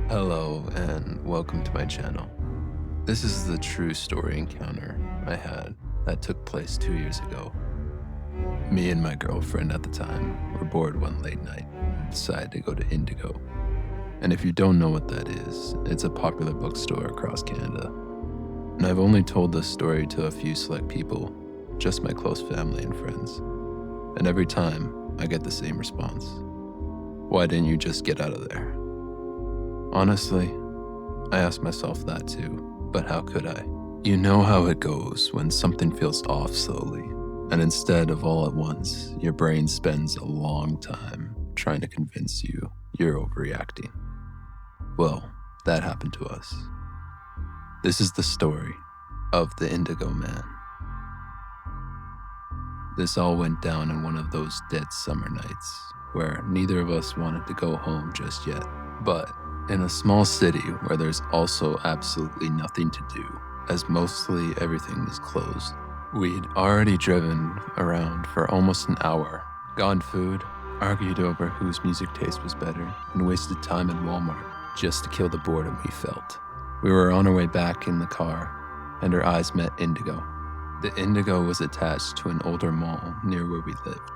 Hello and welcome to my channel. This is the true story encounter I had that took place 2 years ago. Me and my girlfriend at the time were bored one late night and decided to go to Indigo. And if you don't know what that is, it's a popular bookstore across Canada. And I've only told this story to a few select people, just my close family and friends. And every time I get the same response. Why didn't you just get out of there? Honestly, I asked myself that too, but how could I? You know how it goes when something feels off slowly, and instead of all at once, your brain spends a long time trying to convince you you're overreacting. Well, that happened to us. This is the story of the Indigo Man. This all went down in one of those dead summer nights where neither of us wanted to go home just yet, but in a small city where there's also absolutely nothing to do, as mostly everything is closed. We'd already driven around for almost an hour, gotten food, argued over whose music taste was better, and wasted time in Walmart just to kill the boredom we felt. We were on our way back in the car, and our eyes met Indigo. The Indigo was attached to an older mall near where we lived,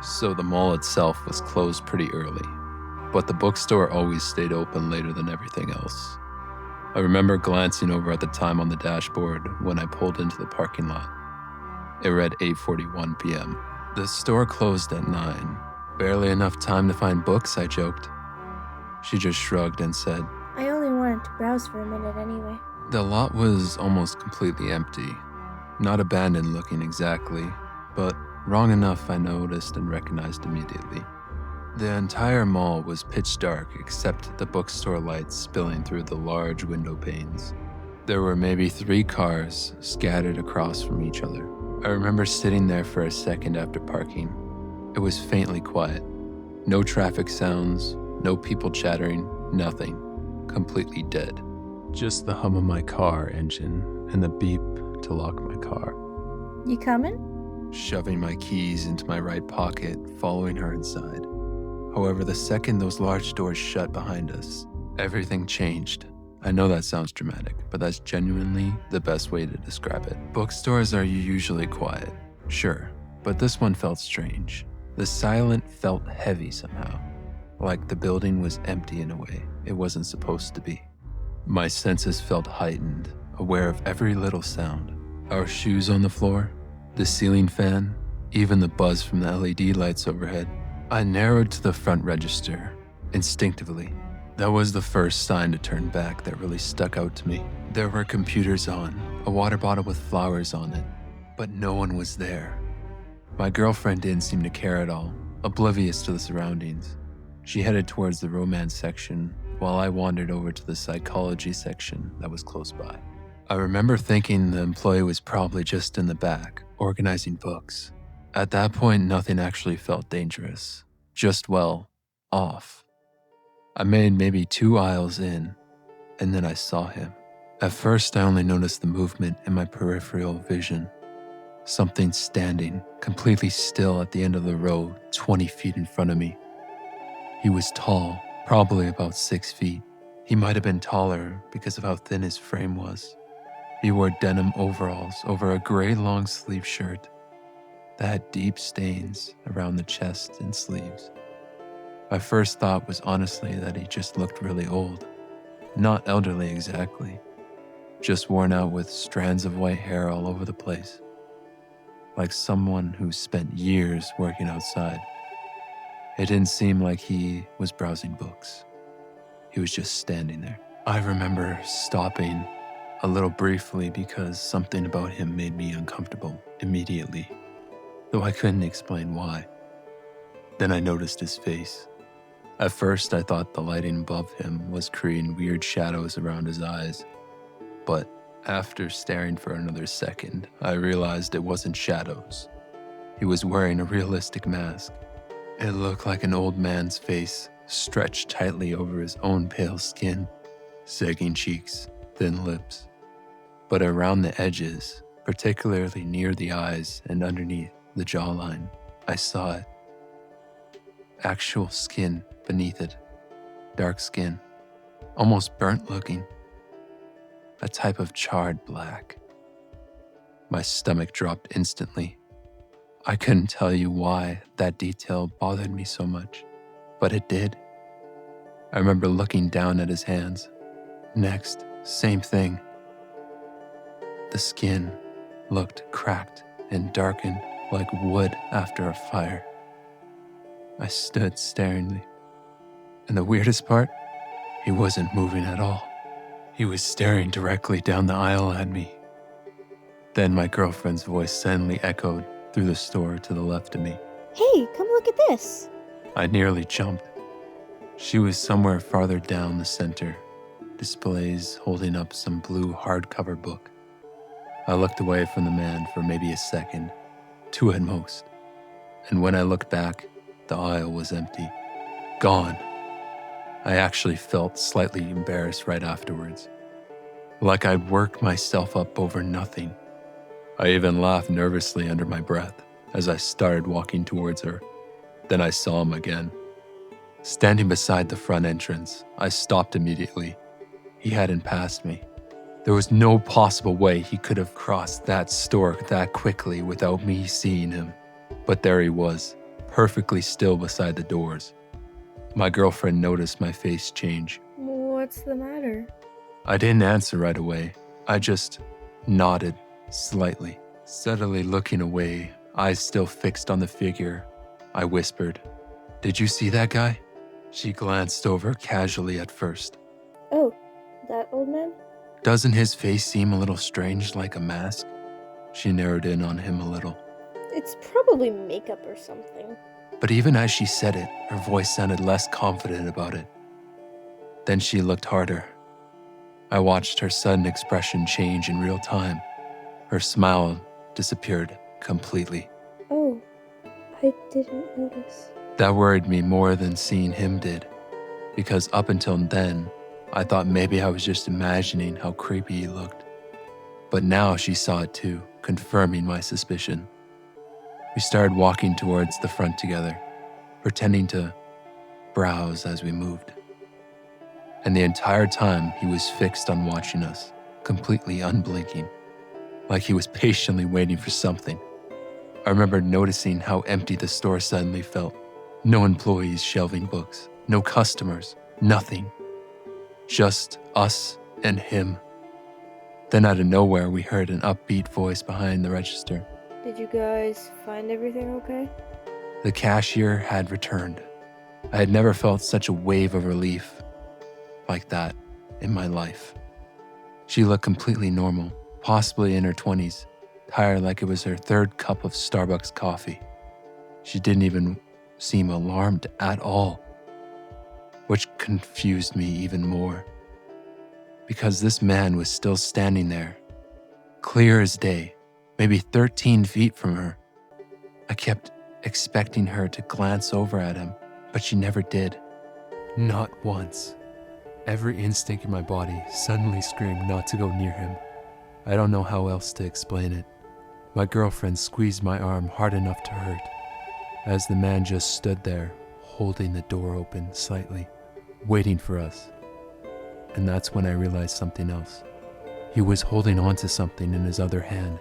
so the mall itself was closed pretty early. But the bookstore always stayed open later than everything else. I remember glancing over at the time on the dashboard when I pulled into the parking lot. It read 8:41 p.m. The store closed at 9. Barely enough time to find books, I joked. She just shrugged and said, I only wanted to browse for a minute anyway. The lot was almost completely empty. Not abandoned looking exactly, but wrong enough I noticed and recognized immediately. The entire mall was pitch dark except the bookstore lights spilling through the large window panes. There were maybe 3 cars scattered across from each other. I remember sitting there for a second after parking. It was faintly quiet. No traffic sounds, no people chattering, nothing. Completely dead. Just the hum of my car engine and the beep to lock my car. You coming? Shoving my keys into my right pocket, following her inside. However, the second those large doors shut behind us, everything changed. I know that sounds dramatic, but that's genuinely the best way to describe it. Bookstores are usually quiet, sure, but this one felt strange. The silence felt heavy somehow, like the building was empty in a way it wasn't supposed to be. My senses felt heightened, aware of every little sound. Our shoes on the floor, the ceiling fan, even the buzz from the LED lights overhead. I narrowed to the front register, instinctively. That was the first sign to turn back that really stuck out to me. There were computers on, a water bottle with flowers on it, but no one was there. My girlfriend didn't seem to care at all, oblivious to the surroundings. She headed towards the romance section, while I wandered over to the psychology section that was close by. I remember thinking the employee was probably just in the back, organizing books. At that point, nothing actually felt dangerous, just, well, off. I made maybe 2 aisles in, and then I saw him. At first, I only noticed the movement in my peripheral vision. Something standing, completely still at the end of the row, 20 feet in front of me. He was tall, probably about 6 feet. He might have been taller because of how thin his frame was. He wore denim overalls over a gray long-sleeve shirt that had deep stains around the chest and sleeves. My first thought was honestly that he just looked really old. Not elderly exactly, just worn out with strands of white hair all over the place. Like someone who spent years working outside. It didn't seem like he was browsing books. He was just standing there. I remember stopping a little briefly because something about him made me uncomfortable immediately, though I couldn't explain why. Then I noticed his face. At first, I thought the lighting above him was creating weird shadows around his eyes, but after staring for another second, I realized it wasn't shadows. He was wearing a realistic mask. It looked like an old man's face, stretched tightly over his own pale skin, sagging cheeks, thin lips. But around the edges, particularly near the eyes and underneath the jawline, I saw it. Actual skin beneath it. Dark skin. almost burnt looking, a type of charred black. My stomach dropped instantly. I couldn't tell you why that detail bothered me so much, but it did. I remember looking down at his hands. Next, same thing. The skin looked cracked and darkened like wood after a fire. I stood staringly. And the weirdest part, he wasn't moving at all. He was staring directly down the aisle at me. Then my girlfriend's voice suddenly echoed through the store to the left of me. Hey, come look at this. I nearly jumped. She was somewhere farther down the center, displays holding up some blue hardcover book. I looked away from the man for maybe a second, 2 at most. And when I looked back, the aisle was empty. Gone. I actually felt slightly embarrassed right afterwards. Like I'd worked myself up over nothing. I even laughed nervously under my breath as I started walking towards her. Then I saw him again. Standing beside the front entrance, I stopped immediately. He hadn't passed me. There was no possible way he could have crossed that store that quickly without me seeing him. But there he was, perfectly still beside the doors. My girlfriend noticed my face change. What's the matter? I didn't answer right away. I just nodded slightly, steadily looking away, eyes still fixed on the figure. I whispered, "Did you see that guy?" She glanced over casually at first. Oh, that old man? Doesn't his face seem a little strange, like a mask? She narrowed in on him a little. It's probably makeup or something. But even as she said it, her voice sounded less confident about it. Then she looked harder. I watched her sudden expression change in real time. Her smile disappeared completely. Oh, I didn't notice. That worried me more than seeing him did, because up until then, I thought maybe I was just imagining how creepy he looked. But now she saw it too, confirming my suspicion. We started walking towards the front together, pretending to browse as we moved. And the entire time, he was fixed on watching us, completely unblinking, like he was patiently waiting for something. I remember noticing how empty the store suddenly felt. No employees shelving books, no customers, nothing. Just us and him. Then out of nowhere, we heard an upbeat voice behind the register. Did you guys find everything okay? The cashier had returned. I had never felt such a wave of relief like that in my life. She looked completely normal, possibly in her 20s, tired like it was her 3rd cup of Starbucks coffee. She didn't even seem alarmed at all, which confused me even more. Because this man was still standing there, clear as day, maybe 13 feet from her. I kept expecting her to glance over at him, but she never did. Not once. Every instinct in my body suddenly screamed not to go near him. I don't know how else to explain it. My girlfriend squeezed my arm hard enough to hurt, as the man just stood there, holding the door open slightly, waiting for us. And that's when I realized something else. He was holding on to something in his other hand.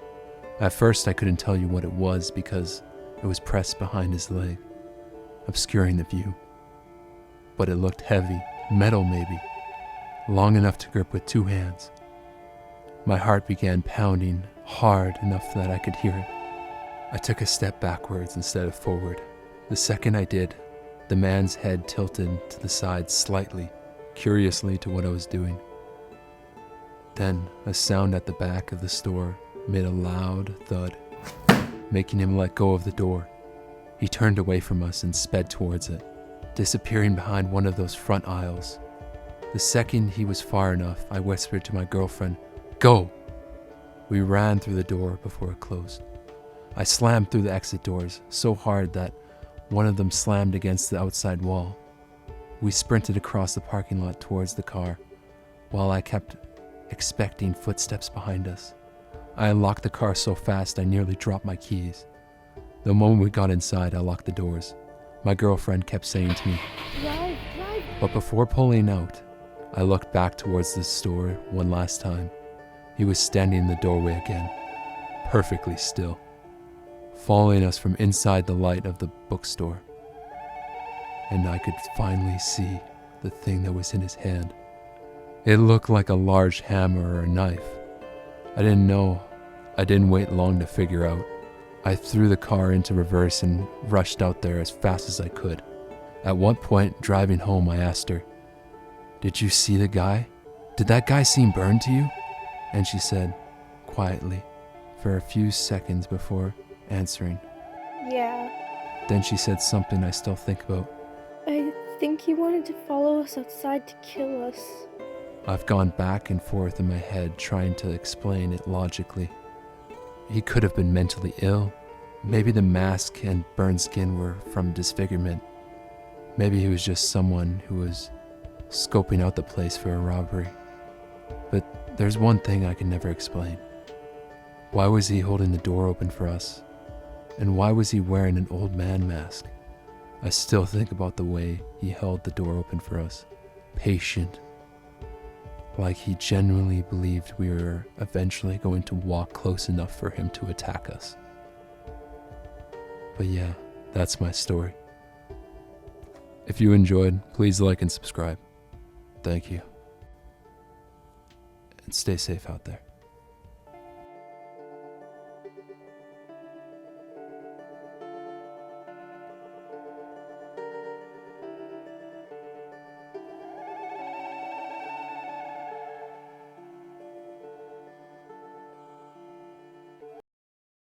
At first, I couldn't tell you what it was because it was pressed behind his leg, obscuring the view. But it looked heavy, metal maybe, long enough to grip with 2 hands. My heart began pounding hard enough that I could hear it. I took a step backwards instead of forward. The second I did, the man's head tilted to the side slightly, curiously to what I was doing. Then a sound at the back of the store made a loud thud, making him let go of the door. He turned away from us and sped towards it, disappearing behind one of those front aisles. The second he was far enough, I whispered to my girlfriend, "Go!" We ran through the door before it closed. I slammed through the exit doors so hard that one of them slammed against the outside wall. We sprinted across the parking lot towards the car, while I kept expecting footsteps behind us. I unlocked the car so fast I nearly dropped my keys. The moment we got inside, I locked the doors. My girlfriend kept saying to me, Drive. but before pulling out, I looked back towards the store one last time. He was standing in the doorway again, perfectly still, following us from inside the light of the bookstore. And I could finally see the thing that was in his hand. It looked like a large hammer or a knife. I didn't know. I didn't wait long to figure out. I threw the car into reverse and rushed out there as fast as I could. At one point, driving home, I asked her, "Did you see the guy? Did that guy seem burned to you?" And she said, quietly, for a few seconds before answering. Yeah. Then she said something I still think about. I think he wanted to follow us outside to kill us. I've gone back and forth in my head trying to explain it logically. He could have been mentally ill. Maybe the mask and burned skin were from disfigurement. Maybe he was just someone who was scoping out the place for a robbery. But there's one thing I can never explain. Why was he holding the door open for us? And why was he wearing an old man mask? I still think about the way he held the door open for us. Patient. Like he genuinely believed we were eventually going to walk close enough for him to attack us. But yeah, that's my story. If you enjoyed, please like and subscribe. Thank you. And stay safe out there.